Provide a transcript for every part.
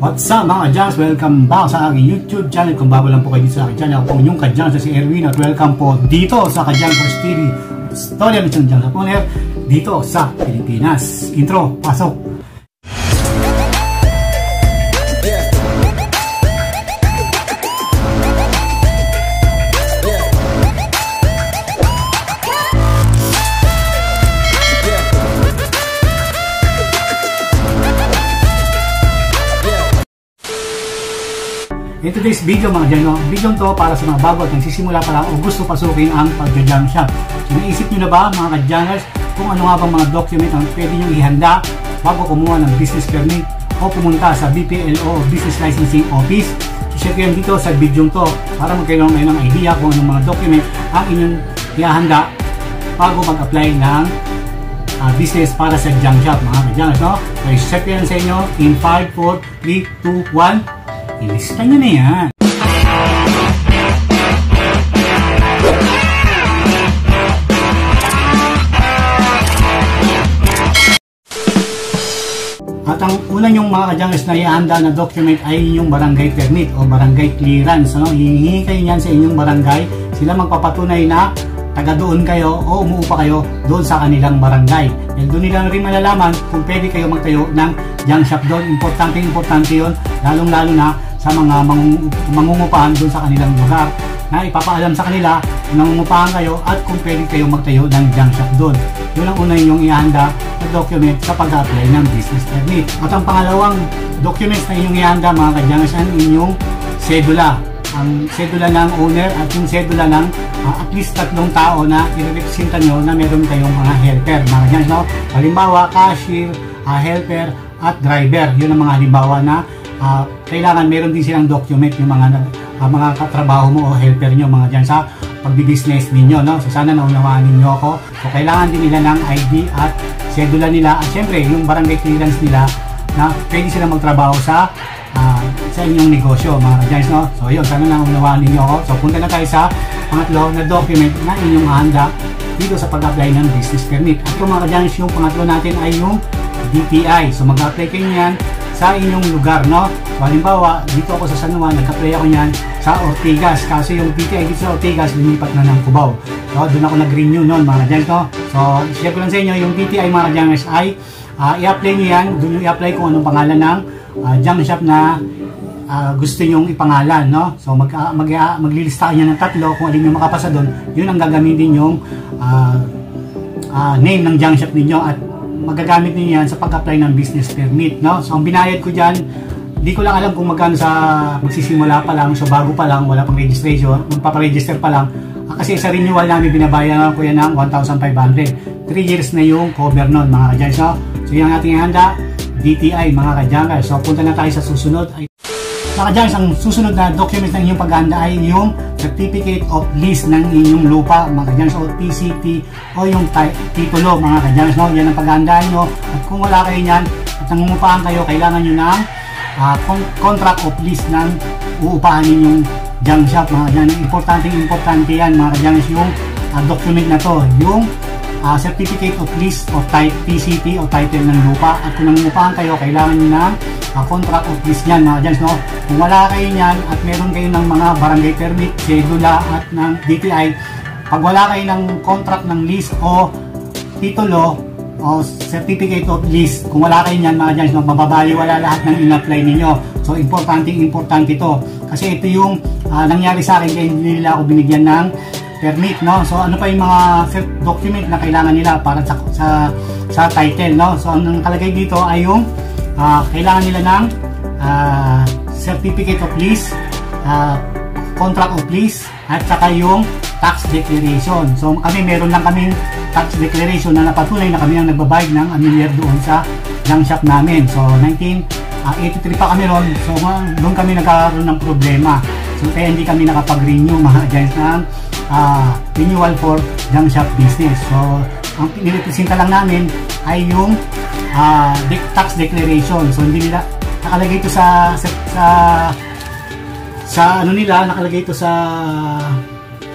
What's up mga kadyans? Welcome back sa aking YouTube channel. Kung bago lang po kayo dito sa aking channel, ako po inyong kadyans na si Erwin at welcome po dito sa Kadyans First TV. Storya ng isang Kadyans Japoner dito sa Pilipinas. Intro, pasok! In today's video mga dyan, video to para sa mga bago at nagsisimula pa lang o gusto pasukin ang pagja-jam shop. So naisip nyo na ba mga kadyaners kung ano nga bang mga document ang pwede nyo ihanda bago kumuha ng business permit o pumunta sa BPLO o Business Licensing Office? So share ko yan dito sa video to para magkaroon kayo ng idea kung anong mga document ang inyong ihanda bago mag-apply ng business para sa jam shop mga kadyaners. So share ko yan sa inyo in 5, 4, 3, 2, 1. Ilista nyo na yan. At ang una yung mga kadyaners na ihanda na document ay yung barangay permit o barangay clearance. Hihingi kayo yan sa inyong barangay. Sila magpapatunay na taga doon kayo o umuupa kayo doon sa kanilang barangay. And doon nila rin malalaman kung pwede kayo magtayo ng jam shop doon. Importante yun, lalong-lalo na sa mga mangungupahan doon sa kanilang lugar na ipapaalam sa kanila na nangungupahan kayo at kung pwede kayo magtayo ng jam shop doon. Yun ang una yung ihanda na document sa pag-apply ng business permit. At ang pangalawang documents na inyong ihanda mga kadyaners ang inyong sedula. Ang sedula ng owner at yung sedula ng at least 3 tao na i-representa nyo na meron kayong mga helper. Mga kadyaners, halimbawa cashier, helper at driver. Yun ang mga halimbawa na kailangan meron din silang document yung mga katrabaho mo o helper nyo mga dyan sa pagbi-business ninyo. So sana naunawaan ninyo ako. So kailangan din nila ng ID at sedula nila at syempre yung barangay clearance nila na pwede silang magtrabaho sa inyong negosyo mga dyan. So yun, sana naunawaan ninyo ako. So punta na tayo sa pangatlo na document na inyong handa dito sa pag-apply ng business permit. At kung mga dyan, yung pangatlo natin ay yung DTI. So mag-apply kayo yan sa inyong lugar, So halimbawa, dito ako sa San Juan, nag-apply ako niyan sa Ortigas. Kasi yung DTI dito sa Ortigas, lumipat na ng Cubao. So doon ako nag-renew noon, mga kadyaners, So share ko lang sa inyo, yung DTI mga kadyaners ay i-apply niyo yan. Doon yung i-apply kung anong pangalan ng jam shop na gusto nyong ipangalan, So maglilista kayo ng 3 kung alin yung makapasa doon. Yun ang gagamitin yung name ng jam shop ninyo at magagamit niyo yan sa pag-apply ng business permit, So ang binayad ko diyan, di ko lang alam kung magkano sa magsisimula pa lang, so bago pa lang, wala pang registration, magpapa-register pa lang. Kasi sa renewal namin binabayaran ko yan ng 1,500. 3 years na yung cover noon, mga kadyaners, So yung ating handa, DTI, mga kadyaners. So punta na tayo sa susunod. Mga kadyaners, ang susunod na document ng inyong paghahanda ay yung Certificate of Lease ng inyong lupa, mga kadyaners, o TCT o yung titulo, mga kadyaners, Yan ang paghahandaan nyo. At kung wala kayo yan at nangungupahan kayo, kailangan nyo ng contract of lease ng uupahan ninyong jam shop, mga kadyaners. Importante yan, mga kadyaners, yung document na to, yung Certificate of Lease o TCT o title ng lupa. At kung nangungupahan kayo, kailangan nyo ng contract of lease niyan, mga kadyaners, Kung wala kayo niyan at meron kayo ng mga barangay permit, sedula at ng DTI, pag wala kayo ng contract ng lease o titulo o certificate of lease, kung wala kayo niyan, mga kadyaners, mababaliwala lahat ng in-apply ninyo. So importante ito kasi ito yung nangyari sa akin kaya hindi nila ako binigyan ng permit, So ano pa yung mga document na kailangan nila para sa title, So ang nakalagay dito ay yung kailangan nila ng certificate of lease, contract of lease, at saka yung tax declaration. So kami meron lang kaming tax declaration na napatunay na kami ang nagbabayad ng amilyar doon sa jam shop namin. So 1983 pa kami ron. So doon kami nagkaroon ng problema. So kaya hindi kami nakapag-renew, mga kadyaners, ng renewal for jam shop business. So ang nirepresenta lang namin ay yung tax declaration. So hindi nila nakalagay ito sa ano nila, nakalagay ito sa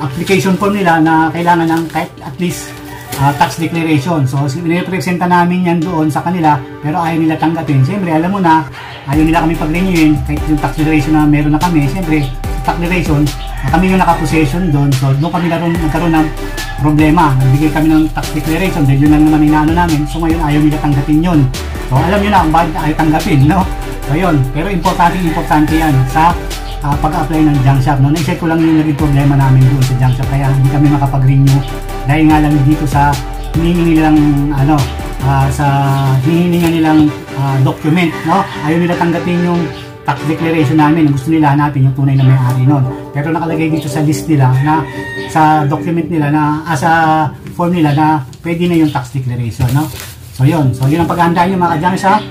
application form nila na kailangan ng kahit at least tax declaration. So, nirepresenta namin yan doon sa kanila, pero ayaw nila tanggapin. Siyempre, alam mo na, ayaw nila kami pag-renewin, kahit yung tax declaration na meron na kami, siyempre, tax declaration, kami yung naka-possession doon, so doon kami nagkaroon ng problema. Nagbigay kami ng tax declaration dahil yun lang naman inaano namin, so ngayon ayaw nila tanggapin yun. So alam nyo na kung bakit ayaw tanggapin, no? So yun, pero importante yan sa pag-apply ng junk shop, no? Na-share ko lang yung naging problema namin doon sa junk shop, kaya hindi kami makapag-renew dahil nga lang dito sa hinihingi nilang nilang document, no? Ayaw nila tanggapin yung tax declaration namin. Gusto nila hanapin yung tunay na may-ari nun. Pero nakalagay dito sa list nila na sa document nila na sa form nila na pwede na yung tax declaration, no? So yun ang paghahandaan nyo mga ka-junk shop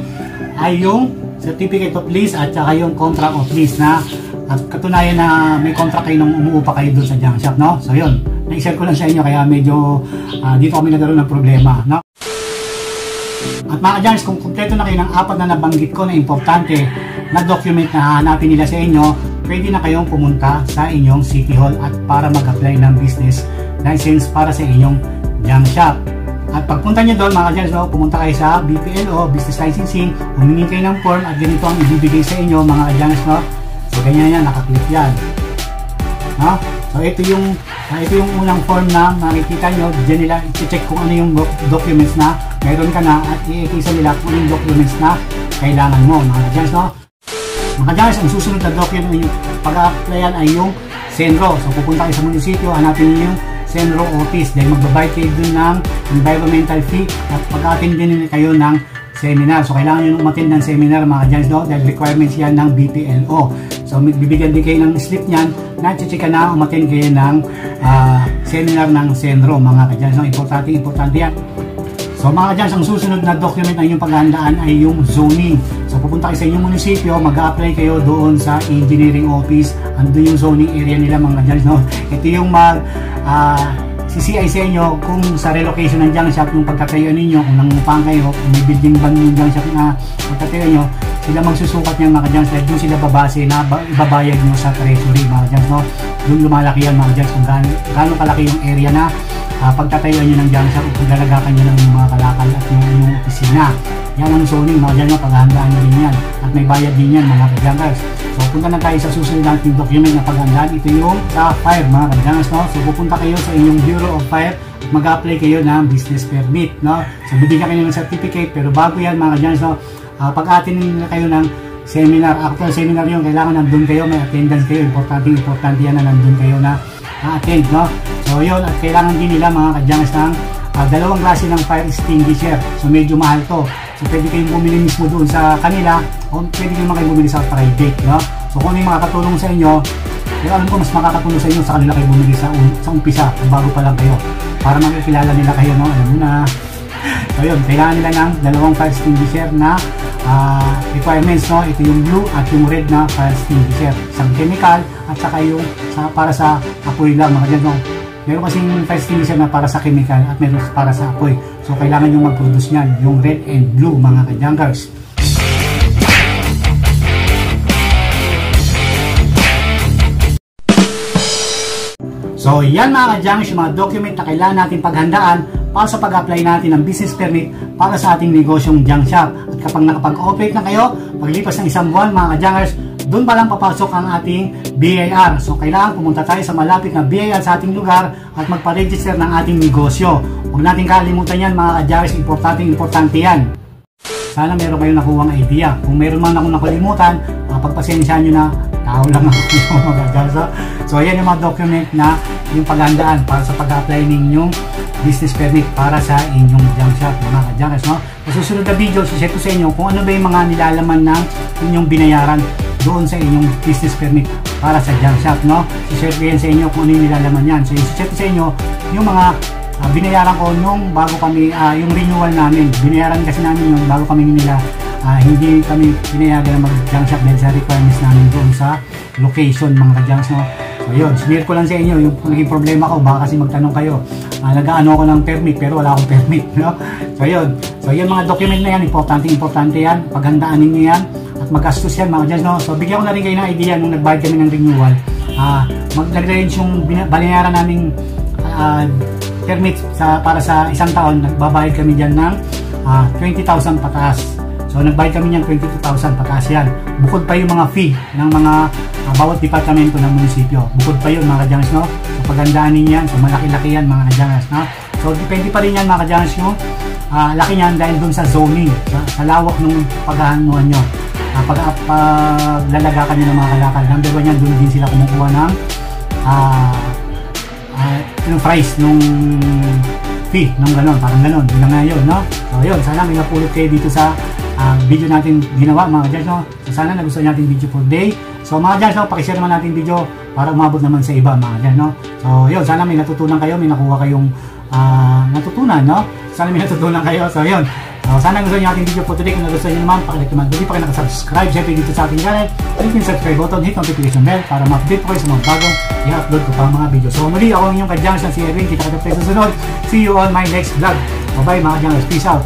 ay yung certificate of lease at saka yung contract of lease na at katunayan na may contract kayo nung umuupa kayo doon sa junk shop, no? So yun, na-share ko lang sa inyo kaya medyo dito kami nagkaroon ng problema, no? At mga ka-junks, kung kumpleto na kayo ng 4 na nabanggit ko na importante na document na hahanapin nila sa inyo, pwede na kayong pumunta sa inyong City Hall at para mag-apply ng business license para sa inyong junk shop. At pagpunta nyo doon mga ka-junks, no, pumunta kayo sa BPLO, Business Licensing, humingi kayo ng form at ganito ang ibibigay sa inyo mga ka-junks, no? So ganyan yan, nakaklik yan, no? So ito yung unang form na makikita nyo. Diyan nila i-check kung ano yung documents na meron ka na at i-ikisa nila kung ano yung documents na kailangan mo mga ka-junks, no? Mga ka-junks, ang susunod na document yung pag-applyan ay yung Senro. So pupunta kayo sa munisipyo, hanapin nyo yung Senro office dahil magbabayad kayo dun ng environmental fee at pag-attend din kayo ng seminar. So kailangan nyo umattend ng seminar mga ka-junks, no? Dahil requirements yan ng BPLO. So bibigyan din kayo ng slip niyan na check na umattend kayo ng seminar ng Senro mga ka-junks, no? Importante yan. So mga ka-junks, ang susunod na document na inyong paghahandaan ay yung zoning. So pupunta kayo sa inyong munisipyo, mag-apply kayo doon sa engineering office. Andun yung zoning area nila mga ka-junks, no? Ito yung CCI sa inyo kung sa relocation ng junk shop, yung pagtatayo ninyo, kung nangungupahan kayo, kung may building ban yung junk shop na pagtatayo nyo, sila magsusukat niyan mga ka-junks dahil doon sila babase na ibabayad nyo sa treasury mga ka-junks, no? Doon lumalaki yan mga ka-junks kung gaano kalaki yung area na pagtatayuan nyo ng junk shop o paglalagakan nyo ng mga kalakal at yung opisina. Yan ang zoning mga ka-junks, paghahandaan nyo rin yan at may bayad din yan mga ka-junks. So punta na tayo sa susunod nating document na paghahandaan. Ito yung sa fire mga ka-junks, no? So pupunta kayo sa inyong Bureau of Fire at mag-apply kayo ng business permit, no? So bibigyan kayo ng certificate, pero bago yan mga ka-junks, no, pag-attend nila kayo ng seminar, actual seminar yun, kailangan nandun kayo, may attendance kayo, importante yan na nandun kayo na attend, no? So yun, at kailangan din nila mga ka-junks ng dalawang klase ng fire extinguisher. So medyo mahal to. So pwede kayong bumili mismo doon sa kanila o pwede kayong bumili sa private, no? So kung ano yung makakatulong sa inyo, pero alam ko mas makakatulong sa inyo sa kanila kayo bumili sa umpisa, bago pa lang kayo, para makikilala nila kayo, no? Alam mo na. So yun, kailangan nila ng dalawang fire extinguisher na requirements, no? Ito yung blue at yung red na fire extinguisher, isang chemical at saka yung para sa apoy lang mga dyan, no? Meron kasing fire extinguisher na para sa chemical at meron para sa apoy. So kailangan yung mag-produce nyan, yung red and blue mga ka-junkers. So yan mga ka-junkers, yung mga document na kailangan natin paghandaan para sa pag-apply natin ng business permit para sa ating negosyong junk shop. At kapag nakapag-operate na kayo, paglipas ng isang buwan mga ka-junkers, doon pa lang papasok ang ating BIR. So kailangan pumunta tayo sa malapit na BIR sa ating lugar at magpa-register ng ating negosyo. Huwag natin kalimutan yan mga ka-junkers, importante yan. Sana meron kayong nakuhang idea. Kung meron man akong nakalimutan, pagpasensyahan nyo na, tao lang ako mga ka-junkers. So ayan yung mga document na yung paghandaan para sa pag-apply ninyong business permit para sa inyong junk shop mga ka-junkers, no? Sa susunod na video, share ko sa inyo kung ano ba yung mga nilalaman ng inyong binayaran doon sa inyong business permit para sa junk shop, no? I-share ko yan sa inyo kung ano yung nilalaman yan. So i-share ko sa inyo yung mga binayaran ko nung bago kami, yung renewal namin. Binayaran kasi namin yung bago kami nila, hindi kami pinayagan na mag-junk shop dahil sa requirements namin doon sa location mga ka-junks, no? So yun, sinare ko lang sa inyo yung naging problema ko. Baka kasi magtanong kayo, nag-ano ako ng permit pero wala akong permit, no? So yun, so yung mga document na yan, importante yan, paghandaan ninyo yan at magastos yan mga ka-junks, no? So bigyan ko na rin kayo ng idea nung nagbayad kami ng renewal, nag-range yung binayaran naming permit para sa isang taon, nagbabayad kami dyan ng 20,000 pataas. So nagbayad kami niyan 22,000 pataas yan. Bukod pa yung mga fee ng mga bawat departamento ng munisipyo. Bukod pa yun mga kadyangers, no? So pagandaan ninyo yan. So malaki-laki yan mga kadyangers, no? So depende pa rin yan mga kadyangers, no? Laki niyan dahil dun sa zoning, sa lawak ng paghahanuan nyo. Paglalaga ka nyo ng mga kalakal. Number 1 yan, dun din sila kumukuha ng yung price nung fee, nung gano'n, parang gano'n, yun lang nga yun, no? So yun, sana may napulot kayo dito sa video natin ginawa mga kadyangers, no? So sana nagustuhan natin video for day. So mga kadyangers, no, pakishare naman natin video para umabot naman sa iba mga kadyangers, no? So yun, sana may natutunan kayo, may nakuha kayong natutunan, no? Sana may natutunan kayo, so yun. So sana gusto niyo ating video for today. Kung nagustuhan niyo naman, pakilike naman. Kung hindi pa kayo nakasubscribe, syempre dito sa ating channel, click yung subscribe button, hit notification bell para ma-update po kayo sa mga bagong i-upload ko pa mga video. So muli, ako ang inyong kadyangers na si Erwin. Kita kita sa susunod. See you on my next vlog. Bye bye mga kadyangers. Peace out.